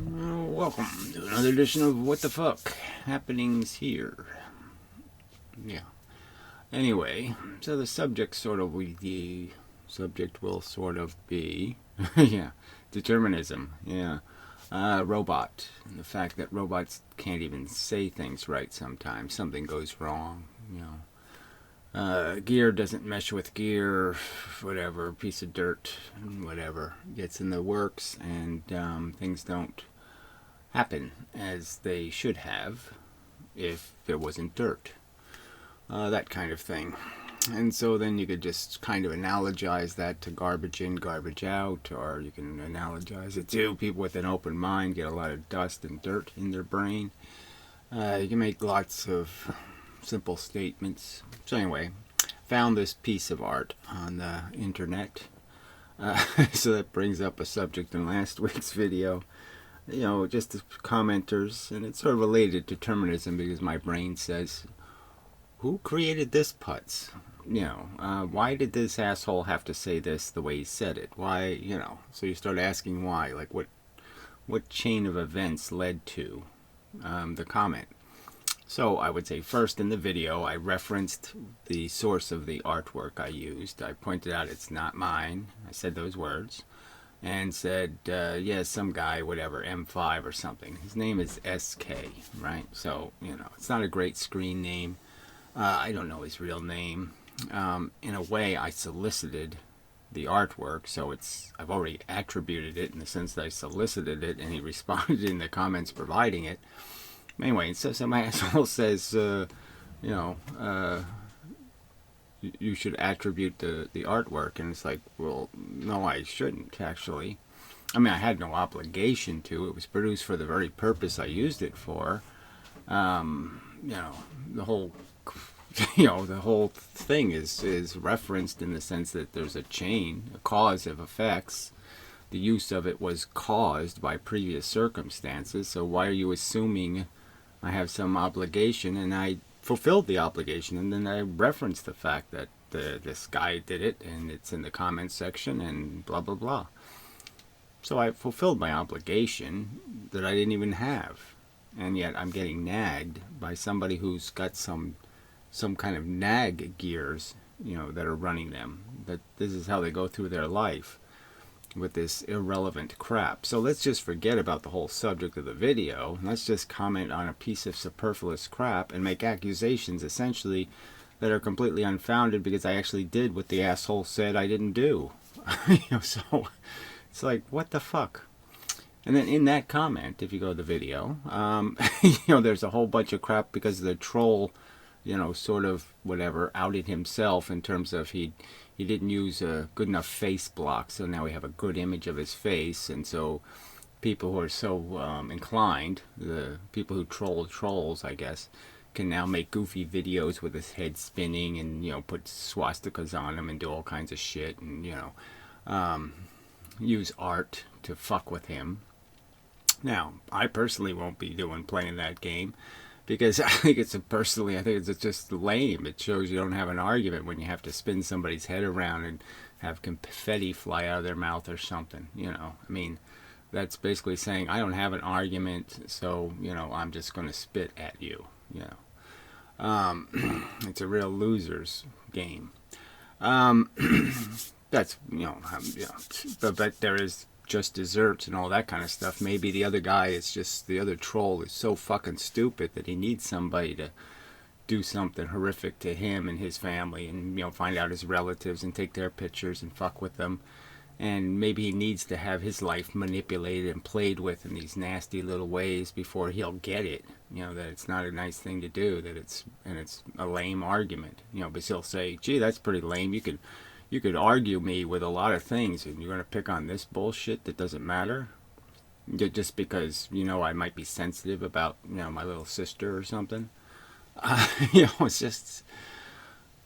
Welcome to another edition of What the Fuck Happenings Here. Yeah. Anyway, so the subject will sort of be yeah, determinism. Yeah. Robot. And the fact that robots can't even say things right sometimes. Something goes wrong, you know. Gear doesn't mesh with gear, whatever, piece of dirt, whatever, gets in the works, and things don't happen as they should have if there wasn't dirt. That kind of thing. And so then you could just kind of analogize that to garbage in, garbage out, or you can analogize it to people with an open mind get a lot of dust and dirt in their brain. You can make lots of simple statements. So anyway, found this piece of art on the internet. So that brings up a subject in last week's video. You know, just the commenters, and it's sort of related to determinism because my brain says, who created this putz? You know, why did this asshole have to say this the way he said it? Why, you know, so you start asking why, like what chain of events led to the comment. So I would say first in the video I referenced the source of the artwork I used. I pointed out it's not mine. I said those words and said, yeah, some guy, whatever, M5 or something. His name is SK, right? So, you know, it's not a great screen name. I don't know his real name. In a way, I solicited the artwork, so I've already attributed it in the sense that I solicited it, and he responded in the comments providing it. Anyway, so some asshole says, you know, you should attribute the artwork, and it's like, well, no, I shouldn't, actually. I mean, I had no obligation to. It was produced for the very purpose I used it for. You know, the whole thing is referenced in the sense that there's a chain, a cause of effects. The use of it was caused by previous circumstances, so why are you assuming I have some obligation? And I fulfilled the obligation, and then I referenced the fact that this guy did it, and it's in the comments section, and blah blah blah. So I fulfilled my obligation that I didn't even have, and yet I'm getting nagged by somebody who's got some kind of nag gears, you know, that are running them. That this is how they go through their life with this irrelevant crap. So let's just forget about the whole subject of the video. Let's just comment on a piece of superfluous crap and make accusations essentially that are completely unfounded because I actually did what the asshole said I didn't do. You know, so it's like, what the fuck? And then in that comment, if you go to the video, you know, there's a whole bunch of crap because the troll, you know, sort of whatever, outed himself in terms of he didn't use a good enough face block, so now we have a good image of his face, and so people who are so inclined, the people who troll trolls, I guess, can now make goofy videos with his head spinning and, you know, put swastikas on him and do all kinds of shit and, you know, use art to fuck with him. Now, I personally won't be playing that game, because I think it's just lame. It shows you don't have an argument when you have to spin somebody's head around and have confetti fly out of their mouth or something. You know, I mean, that's basically saying I don't have an argument, so, you know, I'm just going to spit at you. You know, it's a real loser's game. That's, you know, but there is just desserts and all that kind of stuff. Maybe the other guy is just, the other troll is so fucking stupid that he needs somebody to do something horrific to him and his family, and, you know, find out his relatives and take their pictures and fuck with them. And maybe he needs to have his life manipulated and played with in these nasty little ways before he'll get it. You know, that it's not a nice thing to do, that it's a lame argument. You know, but he'll say, gee, that's pretty lame. You could argue me with a lot of things, and you're going to pick on this bullshit that doesn't matter? Just because, you know, I might be sensitive about, you know, my little sister or something? You know, it's just...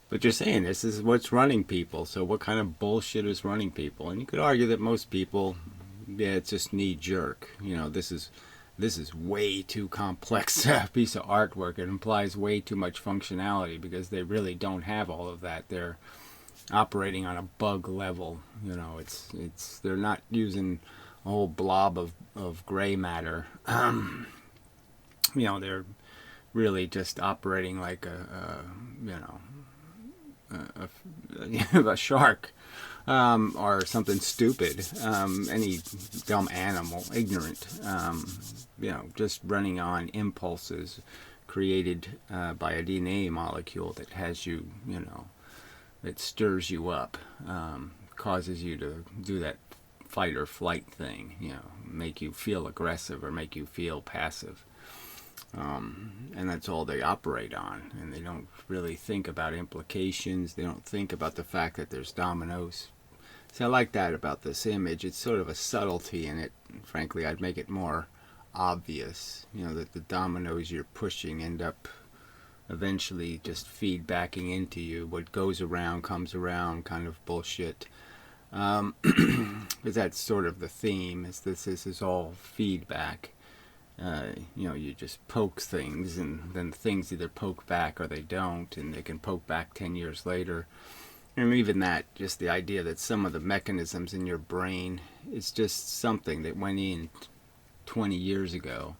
But you're saying this is what's running people, so what kind of bullshit is running people? And you could argue that most people, yeah, it's just knee-jerk. You know, this is way too complex a piece of artwork. It implies way too much functionality because they really don't have all of that. They're operating on a bug level. You know, they're not using a whole blob of gray matter. They're really just operating like a shark, or something stupid, any dumb animal, ignorant, just running on impulses created by a DNA molecule that has you, that stirs you up, causes you to do that fight or flight thing, make you feel aggressive or make you feel passive. And that's all they operate on, and they don't really think about implications. They don't think about the fact that there's dominoes. See, I like that about this image. It's sort of a subtlety in it. Frankly, I'd make it more obvious, that the dominoes you're pushing end up eventually just feedbacking into you. What goes around comes around kind of bullshit. Because that's sort of the theme, is this is all feedback. You just poke things, and then things either poke back or they don't, and they can poke back 10 years later. And even that, just the idea that some of the mechanisms in your brain is just something that went in 20 years ago,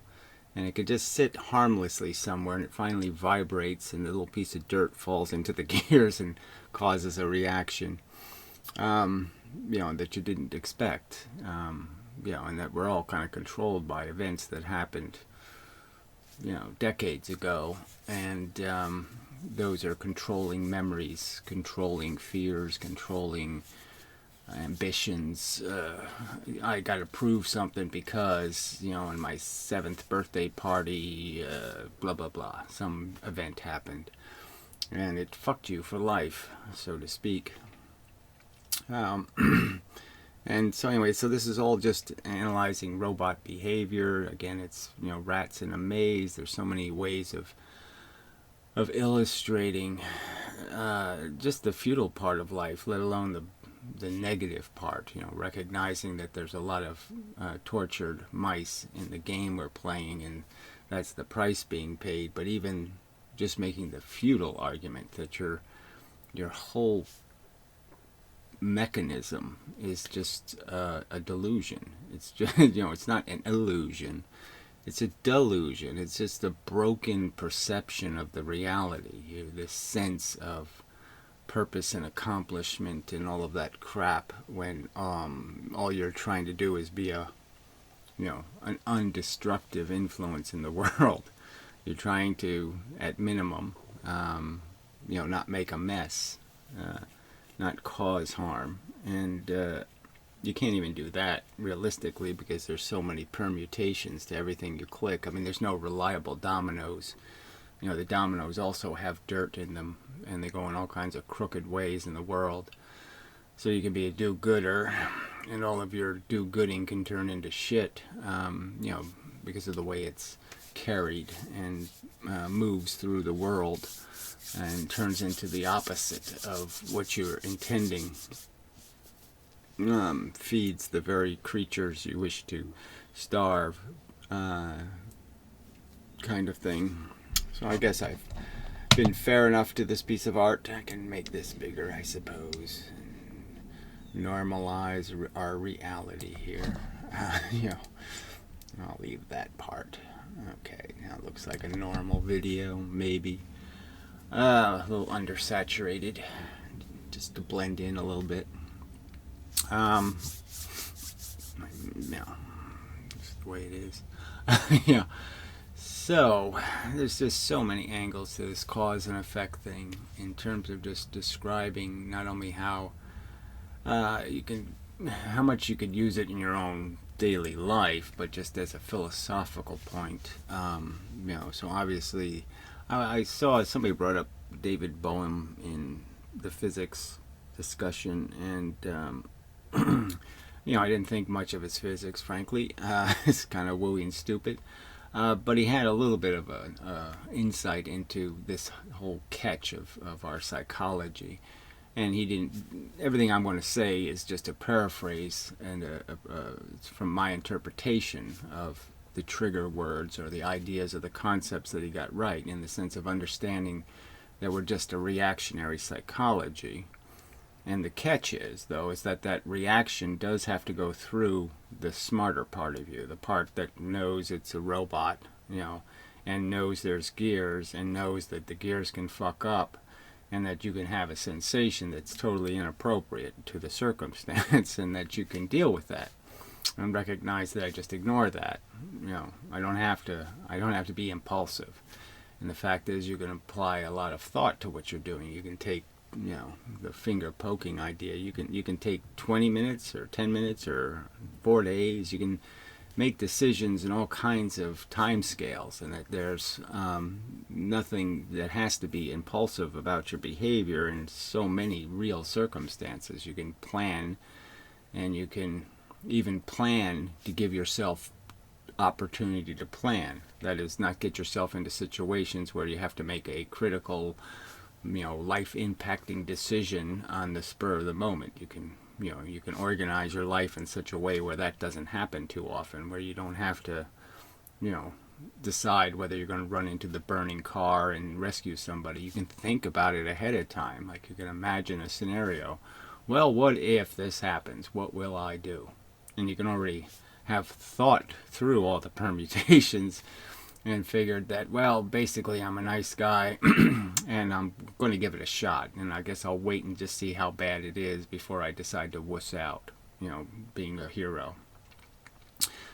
and it could just sit harmlessly somewhere, and it finally vibrates, and the little piece of dirt falls into the gears and causes a reaction, that you didn't expect. And that we're all kind of controlled by events that happened, decades ago, and those are controlling memories, controlling fears, controlling ambitions. I got to prove something because, in my 7th birthday party, blah, blah, blah, some event happened, and it fucked you for life, so to speak. And so anyway, so this is all just analyzing robot behavior. Again, it's, rats in a maze. There's so many ways of illustrating just the futile part of life, let alone the negative part. Recognizing that there's a lot of tortured mice in the game we're playing, and that's the price being paid. But even just making the futile argument that your whole mechanism is just a delusion. It's just, it's not an illusion. It's a delusion. It's just a broken perception of the reality. This sense of purpose and accomplishment and all of that crap, when all you're trying to do is be an undestructive influence in the world. You're trying to, at minimum, not make a mess. Not cause harm, and you can't even do that realistically, because there's so many permutations to everything you click. I mean, there's no reliable dominoes. The dominoes also have dirt in them, and they go in all kinds of crooked ways in the world. So you can be a do-gooder, and all of your do-gooding can turn into shit, because of the way it's carried and moves through the world, and turns into the opposite of what you're intending. Feeds the very creatures you wish to starve, kind of thing. So I guess I've been fair enough to this piece of art. I can make this bigger, I suppose, and normalize our reality here. I'll leave that part. Okay, now it looks like a normal video, maybe. A little undersaturated, just to blend in a little bit. Just the way it is. So there's just so many angles to this cause and effect thing, in terms of just describing not only how much you could use it in your own daily life, but just as a philosophical point. So obviously, I saw somebody brought up David Bohm in the physics discussion, and I didn't think much of his physics, frankly. It's kind of wooey and stupid, but he had a little bit of an insight into this whole catch of our psychology, and he didn't. Everything I'm going to say is just a paraphrase, and it's from my interpretation of the trigger words or the ideas or the concepts that he got right, in the sense of understanding that we're just a reactionary psychology, And the catch is, though, is that that reaction does have to go through the smarter part of you, the part that knows it's a robot, and knows there's gears, and knows that the gears can fuck up, and that you can have a sensation that's totally inappropriate to the circumstance, and that you can deal with that and recognize that I just ignore that. I don't have to be impulsive. And the fact is, you can apply a lot of thought to what you're doing. You can take, the finger poking idea. You can take 20 minutes or 10 minutes or 4 days. You can make decisions in all kinds of time scales, and that there's nothing that has to be impulsive about your behavior in so many real circumstances. You can plan, and you can even plan to give yourself opportunity to plan. That is, not get yourself into situations where you have to make a critical, life impacting decision on the spur of the moment. You can organize your life in such a way where that doesn't happen too often, where you don't have to decide whether you're going to run into the burning car and rescue somebody. You can think about it ahead of time. Like, you can imagine a scenario. Well, what if this happens? What will I do? And you can already have thought through all the permutations and figured that, well, basically I'm a nice guy and I'm going to give it a shot, and I guess I'll wait and just see how bad it is before I decide to wuss out, being a hero.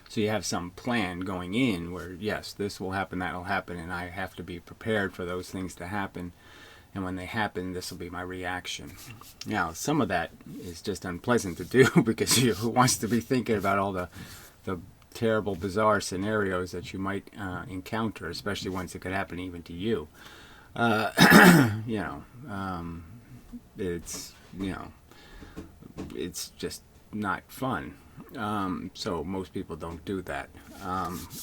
So you have some plan going in where, yes, this will happen, that will happen, and I have to be prepared for those things to happen. And when they happen, this will be my reaction. Now, some of that is just unpleasant to do because who wants to be thinking about all the terrible, bizarre scenarios that you might encounter, especially ones that could happen even to you. It's just not fun. So most people don't do that.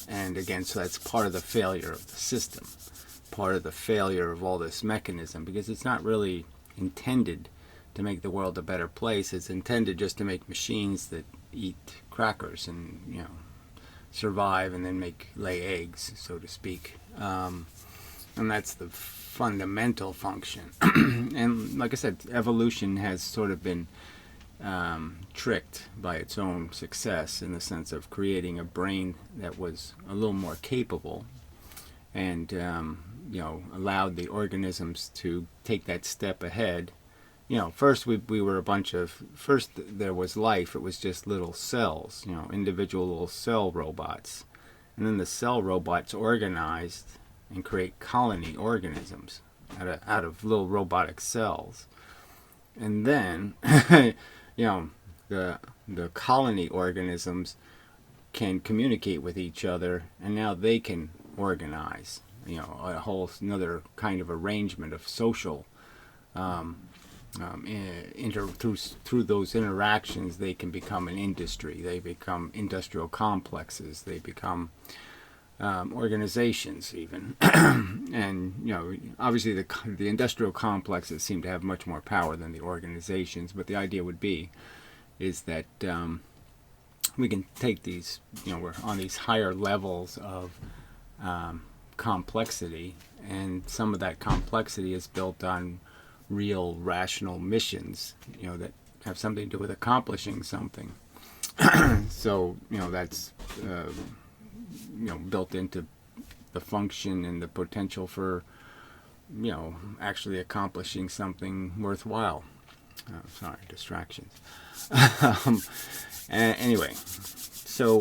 And again, so that's part of the failure of the system, part of the failure of all this mechanism, because it's not really intended to make the world a better place. It's intended just to make machines that eat crackers and, survive and then lay eggs, so to speak. And that's the fundamental function. And like I said, evolution has sort of been tricked by its own success, in the sense of creating a brain that was a little more capable, and allowed the organisms to take that step ahead. First we were first there was life. It was just little cells, individual little cell robots. And then the cell robots organized and create colony organisms out of little robotic cells. And then, the colony organisms can communicate with each other, and now they can organize, a whole another kind of arrangement of social through those interactions. They can become an industry. They become industrial complexes. They become organizations, even. And obviously the industrial complexes seem to have much more power than the organizations. But the idea is that we can take these. We're on these higher levels of complexity, and some of that complexity is built on real rational missions, that have something to do with accomplishing something. So, that's, built into the function and the potential for, actually accomplishing something worthwhile. Sorry, distractions. Anyway, so,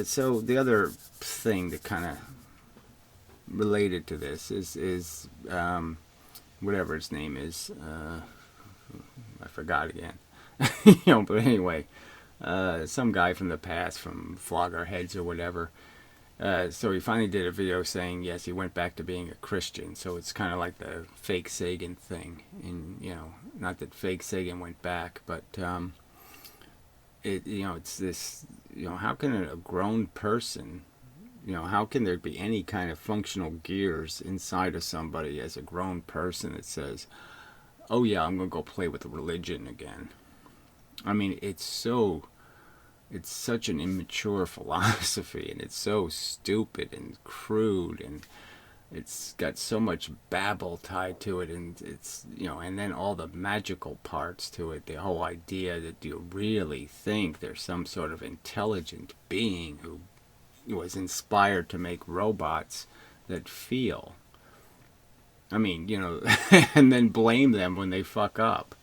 so the other thing that kind of related to this is whatever its name is, I forgot again. But anyway, some guy from the past, from Flog Our Heads or whatever. So he finally did a video saying, yes, he went back to being a Christian. So it's kind of like the fake Sagan thing. And, not that fake Sagan went back, but it's this, how can a grown person, how can there be any kind of functional gears inside of somebody as a grown person that says, oh yeah, I'm going to go play with religion again? I mean, it's such an immature philosophy, and it's so stupid and crude, and it's got so much babble tied to it, and it's, and then all the magical parts to it, the whole idea that you really think there's some sort of intelligent being who was inspired to make robots that feel. I mean, and then blame them when they fuck up.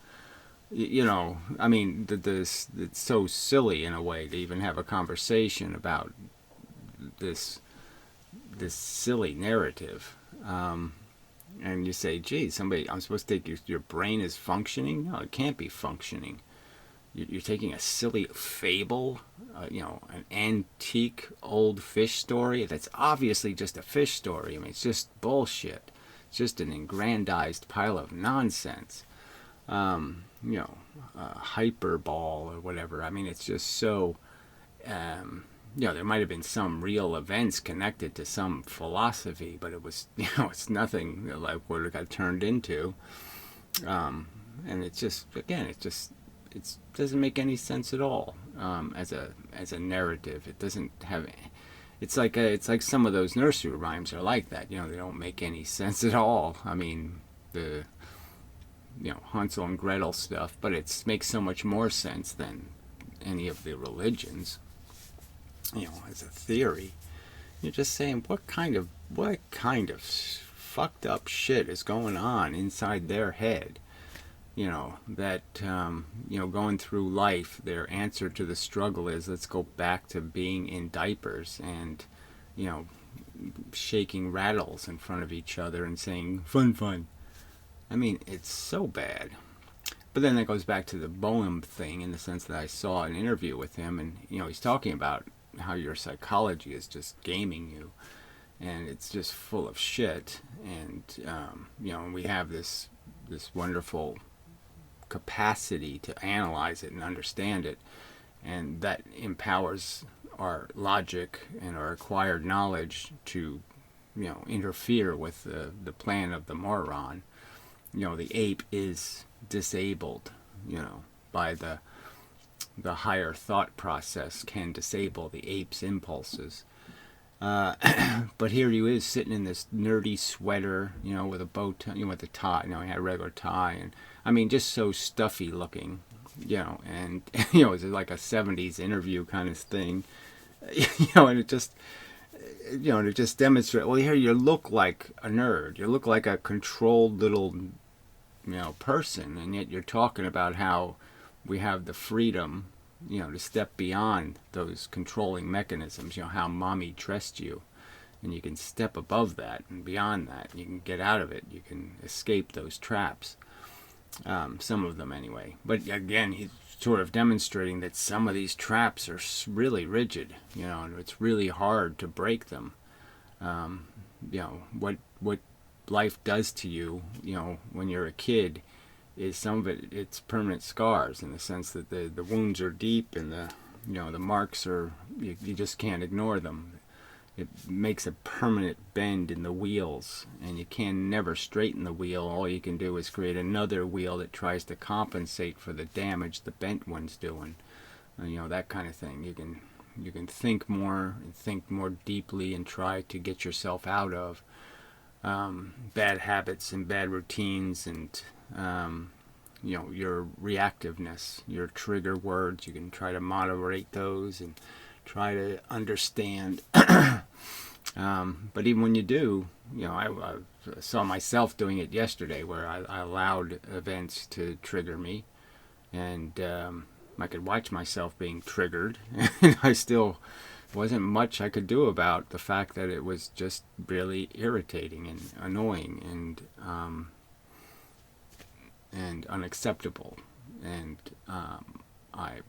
I mean, it's so silly in a way to even have a conversation about this silly narrative. And you say, gee, I'm supposed to take your brain is functioning? No, it can't be functioning. You're taking a silly fable, an antique old fish story that's obviously just a fish story. I mean, it's just bullshit. It's just an aggrandized pile of nonsense. Hyperbole or whatever. I mean, it's just so, there might have been some real events connected to some philosophy, but it was, it's nothing like what it got turned into. And it's just, again, it doesn't make any sense at all as a narrative. It doesn't have. It's like some of those nursery rhymes are like that. They don't make any sense at all. I mean, the Hansel and Gretel stuff, but it makes so much more sense than any of the religions. As a theory, you're just saying what kind of fucked up shit is going on inside their head. That going through life, their answer to the struggle is, let's go back to being in diapers and shaking rattles in front of each other and saying fun. I mean, it's so bad. But then that goes back to the Boehm thing, in the sense that I saw an interview with him, and he's talking about how your psychology is just gaming you, and it's just full of shit. And we have this wonderful capacity to analyze it and understand it, and that empowers our logic and our acquired knowledge to interfere with the plan of the moron. The ape is disabled, by the higher thought process can disable the ape's impulses. But here he is sitting in this nerdy sweater, with a bow tie, with a tie. He had a regular tie, and I mean, just so stuffy looking, and it's like a '70s interview kind of thing, and it just. To just demonstrate, well, here you look like a nerd. You look like a controlled little, person, and yet you're talking about how we have the freedom, to step beyond those controlling mechanisms. How mommy dressed you, and you can step above that and beyond that. You can get out of it. You can escape those traps. Some of them, anyway. But again, he's sort of demonstrating that some of these traps are really rigid, and it's really hard to break them. What life does to you, when you're a kid, is some of it's permanent scars, in the sense that the wounds are deep, and the marks are, you just can't ignore them. It makes a permanent bend in the wheels, and you can never straighten the wheel. All you can do is create another wheel that tries to compensate for the damage the bent one's doing. That kind of thing. You can think more and think more deeply and try to get yourself out of bad habits and bad routines, and your reactiveness, your trigger words. You can try to moderate those and try to understand. But even when you do, I saw myself doing it yesterday, where I allowed events to trigger me, and I could watch myself being triggered, and I still wasn't much I could do about the fact that it was just really irritating and annoying and unacceptable. And I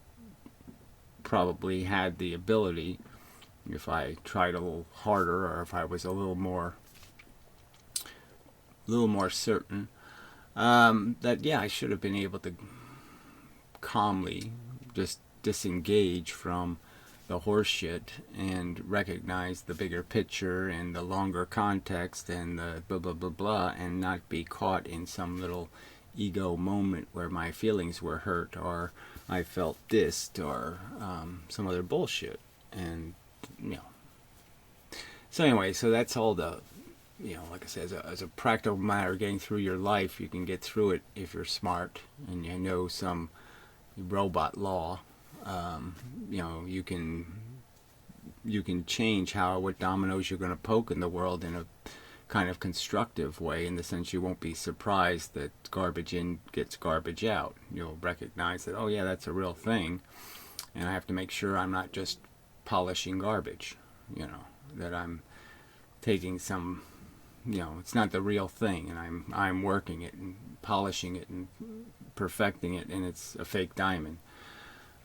probably had the ability, if I tried a little harder, or if I was a little more certain, that I should have been able to calmly just disengage from the horseshit and recognize the bigger picture and the longer context and the blah blah blah blah, and not be caught in some little ego moment where my feelings were hurt, or I felt dissed, or some other bullshit. And so anyway, so that's all the like I said, as a practical matter, getting through your life, you can get through it if you're smart and you know some robot law. You can change what dominoes you're going to poke in the world in a kind of constructive way, in the sense you won't be surprised that garbage in gets garbage out. You'll recognize that, oh yeah, that's a real thing, and I have to make sure I'm not just polishing garbage, that I'm taking some, it's not the real thing, and I'm working it and polishing it and perfecting it, and it's a fake diamond.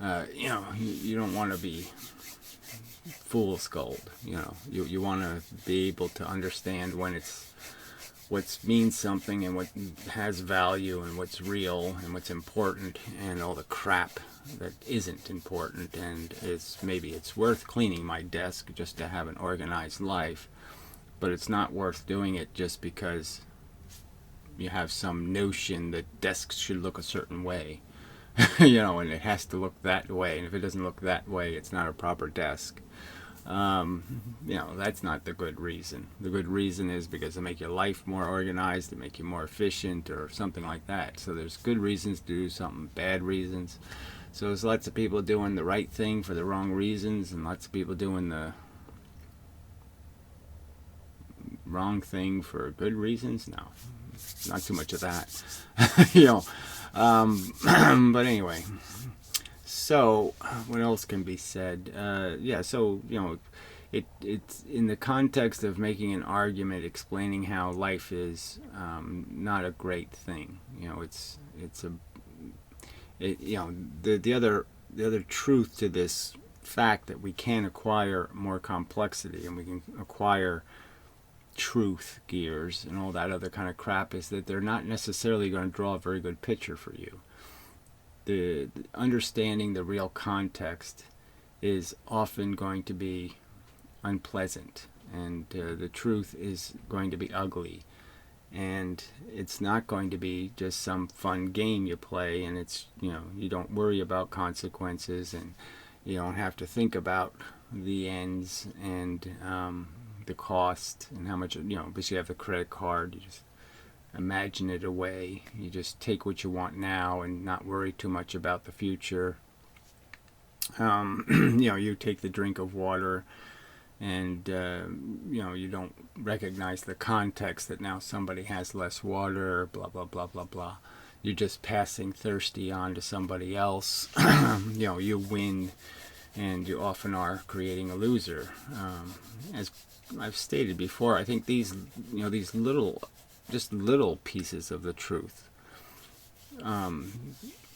You don't want to be fool's gold. You want to be able to understand when what means something, and what has value, and what's real, and what's important, and all the crap that isn't important. And maybe it's worth cleaning my desk just to have an organized life, but it's not worth doing it just because you have some notion that desks should look a certain way. And it has to look that way, and if it doesn't look that way, it's not a proper desk. That's not the good reason. The good reason is because to make your life more organized, to make you more efficient, or something like that. So there's good reasons to do something, bad reasons. So there's lots of people doing the right thing for the wrong reasons, and lots of people doing the wrong thing for good reasons. No, not too much of that. But anyway, so what else can be said? It's in the context of making an argument explaining how life is not a great thing. The other truth to this fact that we can acquire more complexity, and we can acquire truth gears and all that other kind of crap, is that they're not necessarily going to draw a very good picture for you. The understanding the real context is often going to be unpleasant, and the truth is going to be ugly, and it's not going to be just some fun game you play, and it's you don't worry about consequences, and you don't have to think about the ends and the cost and how much, because you have the credit card, you just imagine it away. You just take what you want now and not worry too much about the future. You take the drink of water, and you don't recognize the context that now somebody has less water, blah blah blah blah blah. You're just passing thirsty on to somebody else. You win, and you often are creating a loser. As I've stated before, I think these little pieces of the truth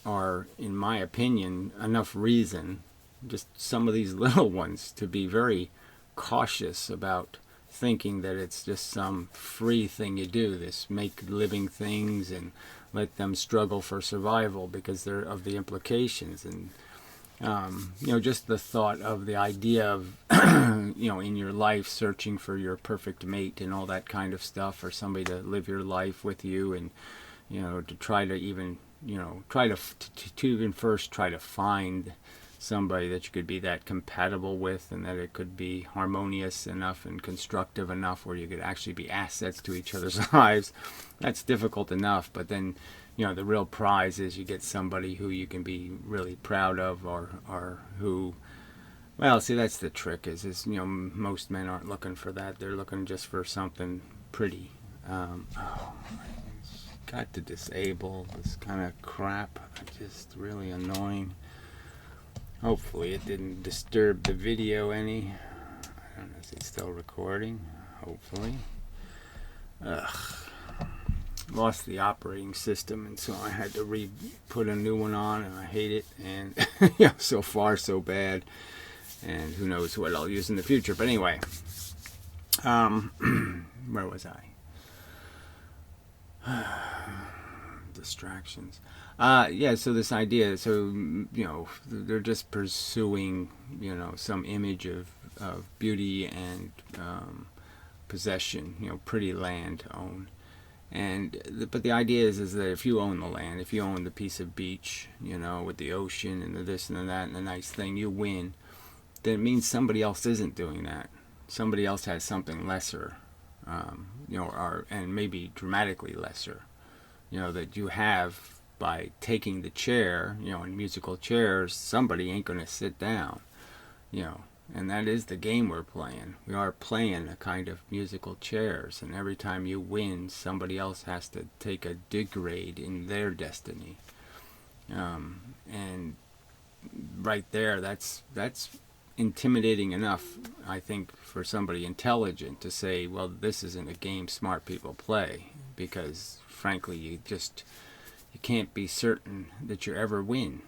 are, in my opinion, enough reason, just some of these little ones, to be very cautious about thinking that it's just some free thing you do, this make living things and let them struggle for survival because they're of the implications. And just the thought of the idea of in your life searching for your perfect mate and all that kind of stuff, or somebody to live your life with you, and to try to even even first try to find somebody that you could be that compatible with, and that it could be harmonious enough and constructive enough where you could actually be assets to each other's lives. That's difficult enough, but then the real prize is you get somebody who you can be really proud of, or who, well, see, that's the trick, is most men aren't looking for that. They're looking just for something pretty. Got to disable this kind of crap. Just really annoying. Hopefully it didn't disturb the video any. I don't know, is it still recording? Hopefully. Lost the operating system, and so I had to put a new one on, and I hate it, and so far so bad, and who knows what I'll use in the future. But anyway, where was I? Distractions. So this idea, they're just pursuing some image of beauty and possession, pretty land to own. But the idea is that if you own the land, if you own the piece of beach, with the ocean and the this and the that and the nice thing, you win. Then it means somebody else isn't doing that. Somebody else has something lesser. and maybe dramatically lesser, that you have by taking the chair, in musical chairs, somebody ain't going to sit down, you know, and that is the game we're playing. We are playing a kind of musical chairs, and every time you win, somebody else has to take a degrade in their destiny. And right there, that's intimidating enough, I think, for somebody intelligent to say, well, this isn't a game smart people play, because frankly, you can't be certain that you ever win.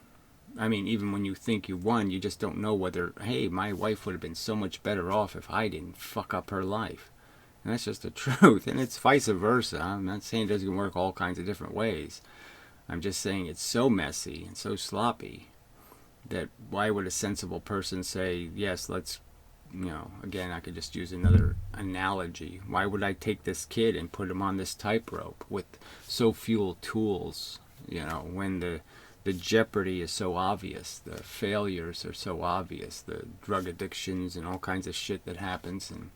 I mean, even when you think you won, you just don't know whether, hey, my wife would have been so much better off if I didn't fuck up her life. And that's just the truth. And it's vice versa. I'm not saying it doesn't work all kinds of different ways. I'm just saying it's so messy and so sloppy that why would a sensible person say, yes, let's, again, I could just use another analogy. Why would I take this kid and put him on this tightrope with so few tools, when the jeopardy is so obvious, the failures are so obvious, the drug addictions and all kinds of shit that happens, and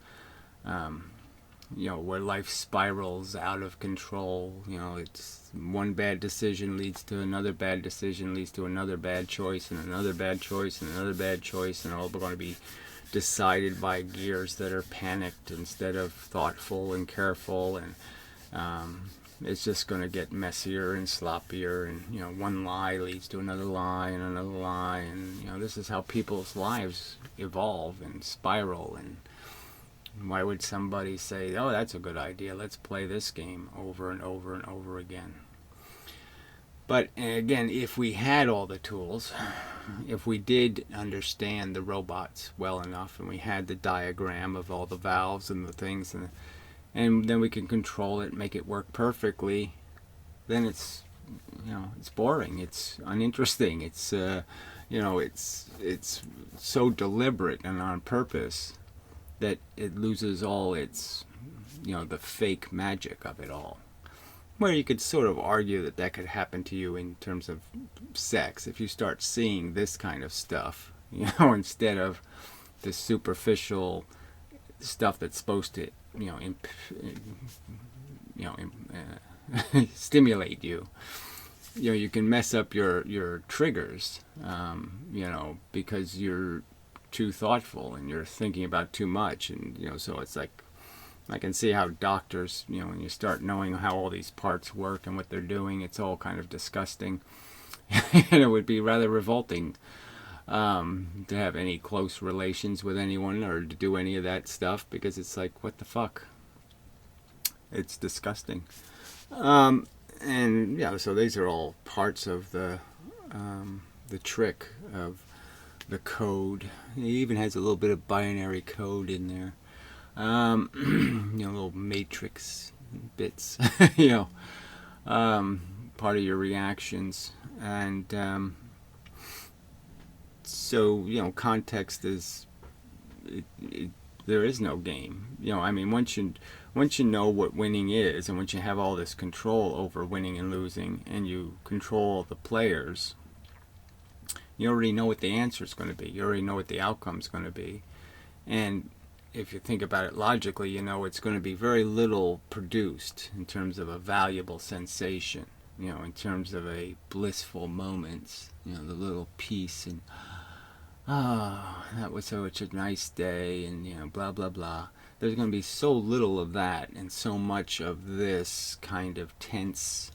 where life spirals out of control. It's one bad decision leads to another bad decision, leads to another bad choice, and another bad choice, and another bad choice, and all going to be decided by gears that are panicked instead of thoughtful and careful, and it's just going to get messier and sloppier, and one lie leads to another lie and another lie, and this is how people's lives evolve and spiral. And why would somebody say, oh, that's a good idea, let's play this game over and over and over again? But again, if we had all the tools, if we did understand the robots well enough, and we had the diagram of all the valves and the things, and then we can control it, make it work perfectly, then it's boring, it's uninteresting, it's it's so deliberate and on purpose that it loses all its the fake magic of it all. Where you could sort of argue that could happen to you in terms of sex if you start seeing this kind of stuff, instead of the superficial stuff that's supposed to stimulate you. You can mess up your triggers, because you're too thoughtful and you're thinking about too much, and so it's like, I can see how doctors, when you start knowing how all these parts work and what they're doing, it's all kind of disgusting. And it would be rather revolting to have any close relations with anyone or to do any of that stuff, because it's like, what the fuck? It's disgusting. And so these are all parts of the trick of the code. It even has a little bit of binary code in there. Little matrix bits, part of your reactions. And so, context is, there is no game. I mean, once you know what winning is, and once you have all this control over winning and losing, and you control the players, you already know what the answer is going to be. You already know what the outcome is going to be. And if you think about it logically, it's going to be very little produced in terms of a valuable sensation, in terms of a blissful moments, the little peace and, oh, that was such a nice day, and, blah, blah, blah. There's going to be so little of that and so much of this kind of tense,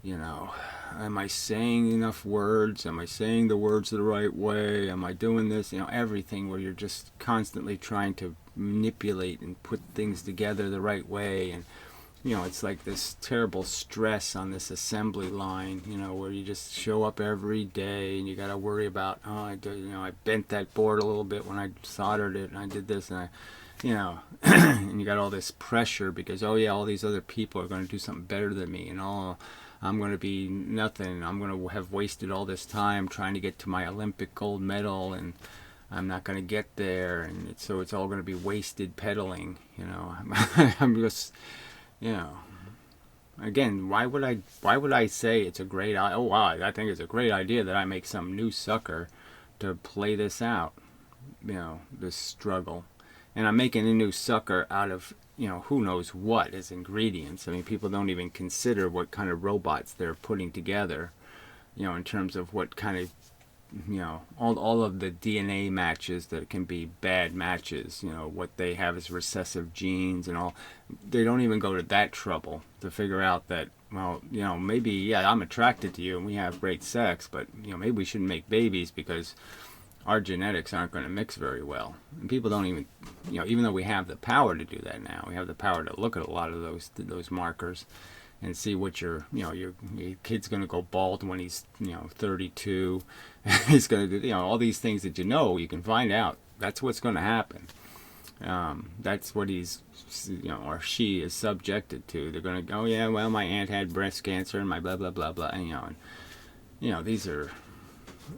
am I saying enough words? Am I saying the words the right way? Am I doing this? Everything where you're just constantly trying to manipulate and put things together the right way. And, it's like this terrible stress on this assembly line, where you just show up every day and you got to worry about, I bent that board a little bit when I soldered it, and I did this, and I, and you got all this pressure because, oh yeah, all these other people are going to do something better than me, and I'm going to be nothing. I'm going to have wasted all this time trying to get to my Olympic gold medal, and I'm not going to get there, and so it's all going to be wasted pedaling. I'm just, again, why would I say it's a great? Oh wow, I think it's a great idea that I make some new sucker to play this out. This struggle, and I'm making a new sucker out of who knows what as ingredients. I mean, people don't even consider what kind of robots they're putting together, in terms of what kind of, all of the DNA matches that can be bad matches, what they have as recessive genes and all. They don't even go to that trouble to figure out that, well, maybe, yeah, I'm attracted to you and we have great sex, but, maybe we shouldn't make babies because our genetics aren't going to mix very well. And people don't even, even though we have the power to do that now, we have the power to look at a lot of those markers and see what your kid's going to go bald when he's, 32. He's going to do, all these things that you can find out. That's what's going to happen. That's what he's, or she is subjected to. They're going to go, yeah, well, my aunt had breast cancer and my blah, blah, blah, blah. And, these are,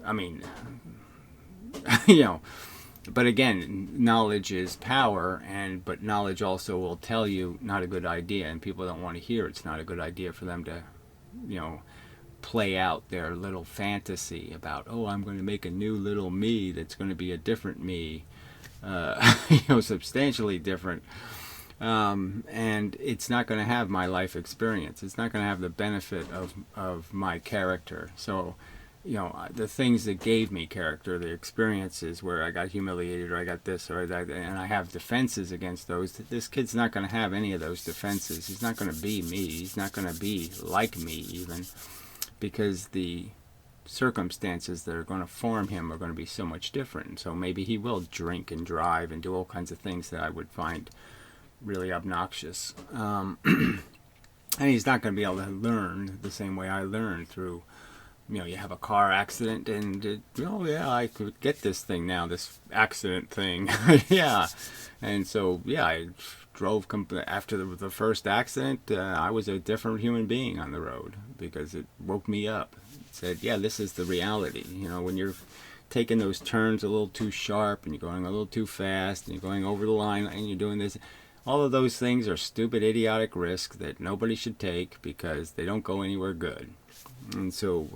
I mean, but again, knowledge is power, but knowledge also will tell you not a good idea, and people don't want to hear it's not a good idea for them to, play out their little fantasy about, oh, I'm going to make a new little me that's going to be a different me, substantially different, and it's not going to have my life experience. It's not going to have the benefit of my character. So, the things that gave me character, the experiences where I got humiliated or I got this or that, and I have defenses against those. This kid's not going to have any of those defenses. He's not going to be me. He's not going to be like me even, because the circumstances that are going to form him are going to be so much different. So maybe he will drink and drive and do all kinds of things that I would find really obnoxious. And he's not going to be able to learn the same way I learned through, you have a car accident and, oh yeah, I could get this thing now, this accident thing. Yeah. And so, yeah, I drove, after the first accident, I was a different human being on the road because it woke me up. It said, yeah, this is the reality. When you're taking those turns a little too sharp and you're going a little too fast and you're going over the line and you're doing this, all of those things are stupid, idiotic risks that nobody should take because they don't go anywhere good. And so,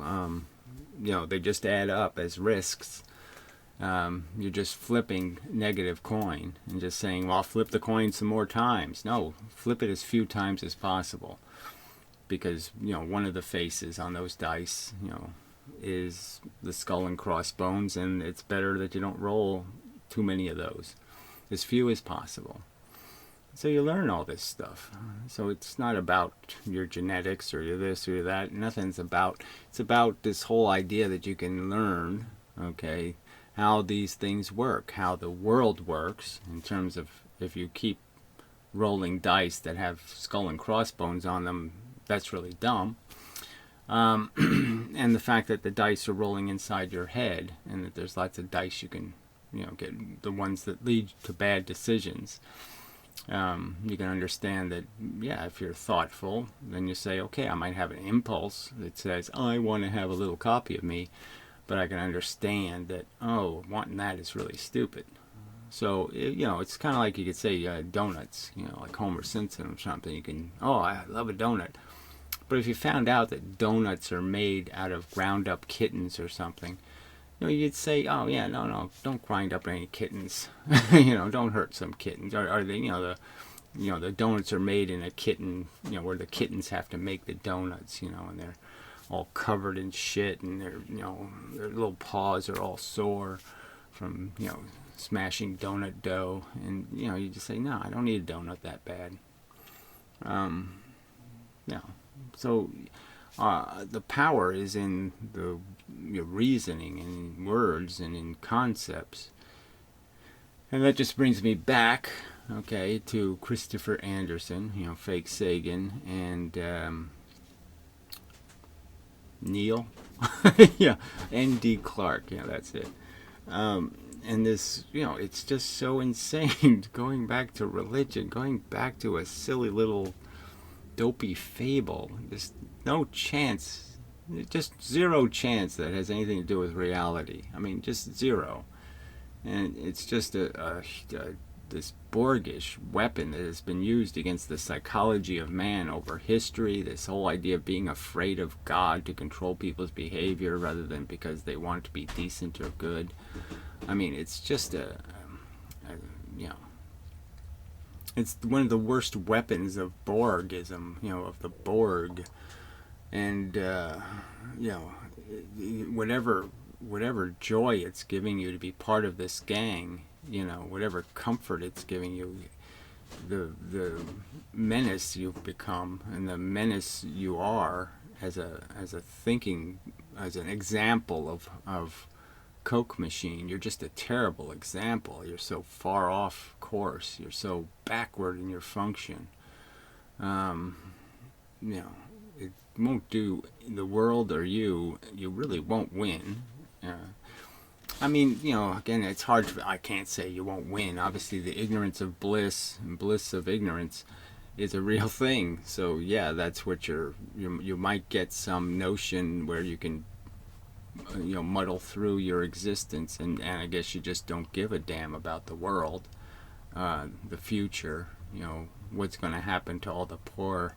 they just add up as risks. You're just flipping negative coin and just saying, well, I'll flip the coin some more times. No, flip it as few times as possible. Because, one of the faces on those dice, is the skull and crossbones, and it's better that you don't roll too many of those. As few as possible. So you learn all this stuff. So it's not about your genetics or your this or your that. Nothing's about. It's about this whole idea that you can learn, okay, how these things work, how the world works in terms of if you keep rolling dice that have skull and crossbones on them, that's really dumb. And the fact that the dice are rolling inside your head and that there's lots of dice you can, get the ones that lead to bad decisions. You can understand that, yeah, if you're thoughtful, then you say, okay, I might have an impulse that says, oh, I want to have a little copy of me, but I can understand that, oh, wanting that is really stupid. So, it's kind of like you could say donuts, like Homer Simpson or something. You can, oh, I love a donut. But if you found out that donuts are made out of ground up kittens or something, you'd say, oh yeah, no, don't grind up any kittens. Don't hurt some kittens. Or they, the donuts are made in a kitten, where the kittens have to make the donuts, and they're all covered in shit, and their little paws are all sore from, smashing donut dough. And, you just say, no, I don't need a donut that bad. So the power is in the reasoning and in words and in concepts. And that just brings me back, okay, to Christopher Anderson, fake Sagan, and Neil, yeah, N.D. Clark, yeah, that's it. And this, it's just so insane, going back to religion, going back to a silly little dopey fable. There's no chance, just zero chance that has anything to do with reality. I mean, just zero. And it's just this Borgish weapon that has been used against the psychology of man over history, this whole idea of being afraid of God to control people's behavior rather than because they want to be decent or good. I mean, it's just It's one of the worst weapons of Borgism, of the Borg. And, whatever joy it's giving you to be part of this gang, whatever comfort it's giving you, the menace you've become and the menace you are as a thinking, as an example of Coke machine. You're just a terrible example. You're so far off course. You're so backward in your function. It won't do the world or you. You really won't win. Again, it's hard. I can't say you won't win. Obviously, the ignorance of bliss and bliss of ignorance is a real thing. So yeah, that's what you might get some notion where you can muddle through your existence, and I guess you just don't give a damn about the world, the future, what's going to happen to all the poor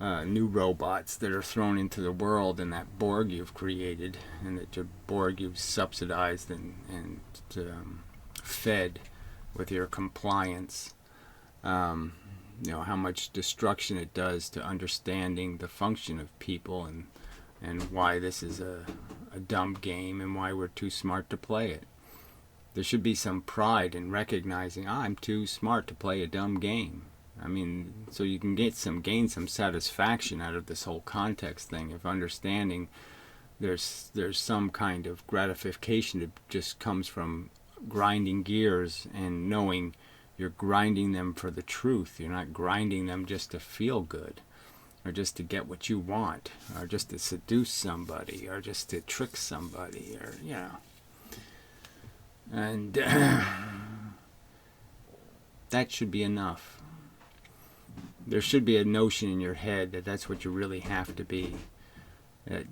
new robots that are thrown into the world in that Borg you've created, and that your Borg you've subsidized and fed with your compliance. How much destruction it does to understanding the function of people, and why this is a dumb game and why we're too smart to play it. There should be some pride in recognizing, I'm too smart to play a dumb game. So you can gain some satisfaction out of this whole context thing of understanding there's some kind of gratification that just comes from grinding gears and knowing you're grinding them for the truth. You're not grinding them just to feel good, or just to get what you want, or just to seduce somebody, or just to trick somebody, or and that should be enough. There should be a notion in your head that that's what you really have to be.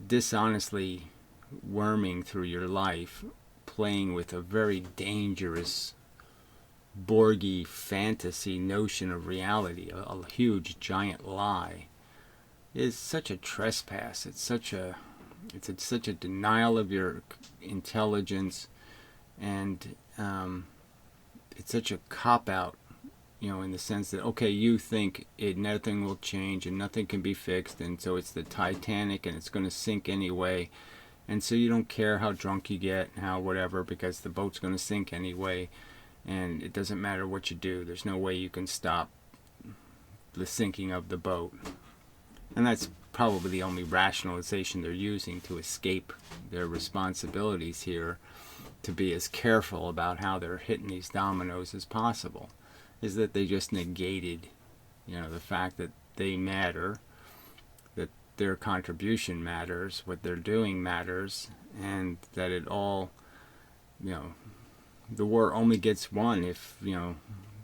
Dishonestly worming through your life, playing with a very dangerous Borgy fantasy notion of reality, a huge giant lie, is such a trespass. It's such a denial of your intelligence, and it's such a cop-out, in the sense that, okay, you think nothing will change and nothing can be fixed, and so it's the Titanic and it's going to sink anyway, and so you don't care how drunk you get, how whatever, because the boat's going to sink anyway, and it doesn't matter what you do. There's no way you can stop the sinking of the boat. And that's probably the only rationalization they're using to escape their responsibilities here, to be as careful about how they're hitting these dominoes as possible, is that they just negated, the fact that they matter, that their contribution matters, what they're doing matters, and that it all, the war only gets won if,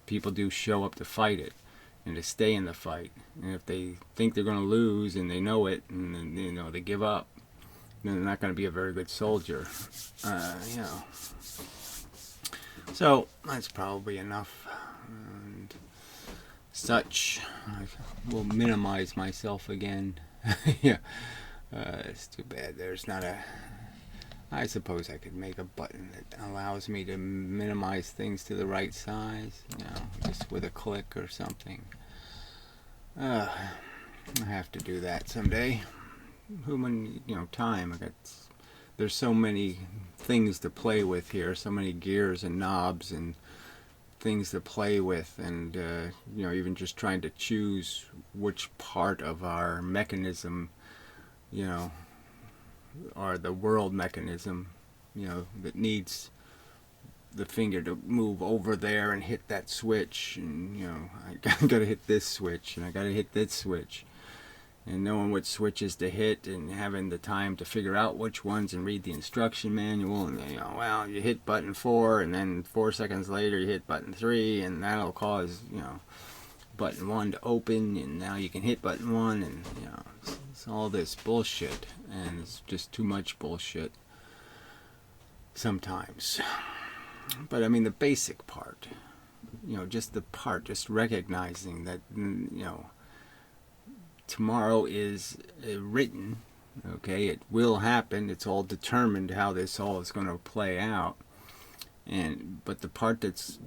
people do show up to fight it and to stay in the fight. And if they think they're going to lose and they know it, and then, they give up, then they're not going to be a very good soldier. So that's probably enough. And such, I will minimize myself again. Yeah, it's too bad there's not a. I suppose I could make a button that allows me to minimize things to the right size, just with a click or something. I have to do that someday. Human, time. There's so many things to play with here, so many gears and knobs and things to play with, and even just trying to choose which part of our mechanism, or the world mechanism, that needs the finger to move over there and hit that switch, and I gotta hit this switch, and I gotta hit this switch, and knowing what switches to hit, and having the time to figure out which ones and read the instruction manual, and you hit button 4, and then 4 seconds later you hit button 3, and that'll cause button 1 to open, and now you can hit button 1, and it's all this bullshit, and it's just too much bullshit sometimes. But the basic part, just recognizing that tomorrow is written, okay, it will happen, it's all determined how this all is going to play out, but the part that's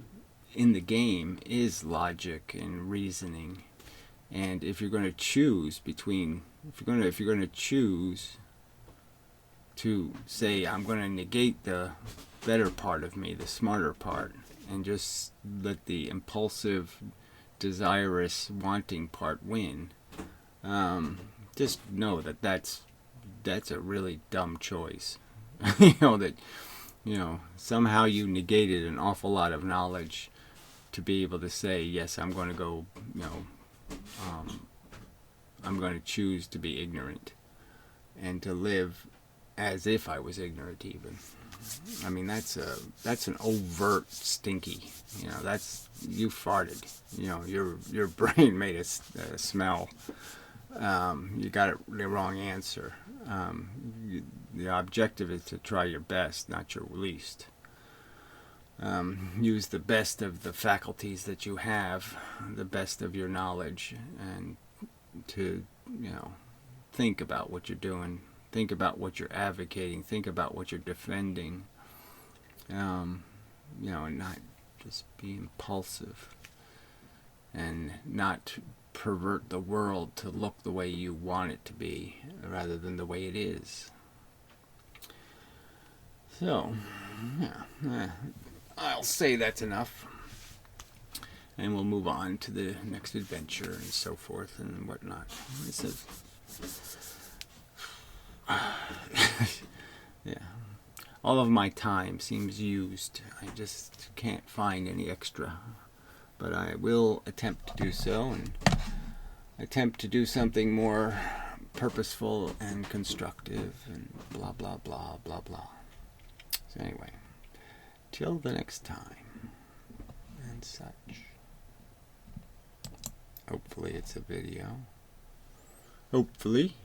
in the game is logic and reasoning. And if you're going to choose between, if you're going to choose to say, I'm going to negate the better part of me, the smarter part, and just let the impulsive, desirous, wanting part win, just know that that's a really dumb choice. Somehow you negated an awful lot of knowledge to be able to say, yes, I'm going to go, I'm going to choose to be ignorant and to live as if I was ignorant even. I mean, that's an overt stinky. That's, you farted. Your brain made a smell. You got the wrong answer. The objective is to try your best, not your least. Use the best of the faculties that you have, the best of your knowledge, and to, think about what you're doing. Think about what you're advocating. Think about what you're defending. And not just be impulsive and not pervert the world to look the way you want it to be rather than the way it is. So, yeah, I'll say that's enough. And we'll move on to the next adventure and so forth and whatnot. Yeah. All of my time seems used. I just can't find any extra. But I will attempt to do so and attempt to do something more purposeful and constructive and blah, blah, blah, blah, blah. So anyway, till the next time and such. Hopefully it's a video. Hopefully.